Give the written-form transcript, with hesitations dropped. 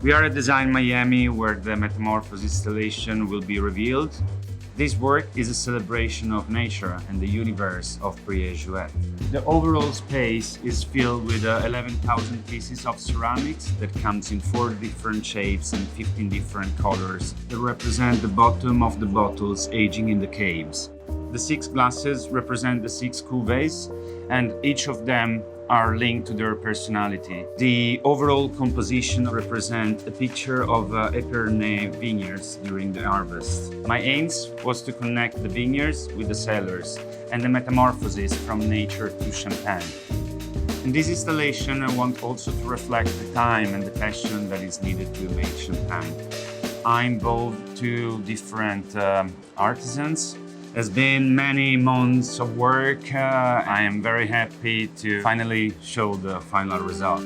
We are at Design Miami, where the Metamorphosis installation will be revealed. This work is a celebration of nature and the universe of Perrier-Jouët. The overall space is filled with 11,000 pieces of ceramics that comes in 4 different shapes and 15 different colors that represent the bottom of the bottles aging in the caves. The 6 glasses represent the 6 cuvées, and each of them are linked to their personality. The overall composition represents a picture of Epernay vineyards during the harvest. My aims was to connect the vineyards with the cellars and the metamorphosis from nature to champagne. In this installation, I want also to reflect the time and the passion that is needed to make champagne. I involved 2 different artisans. It's been many months of work. I am very happy to finally show the final result.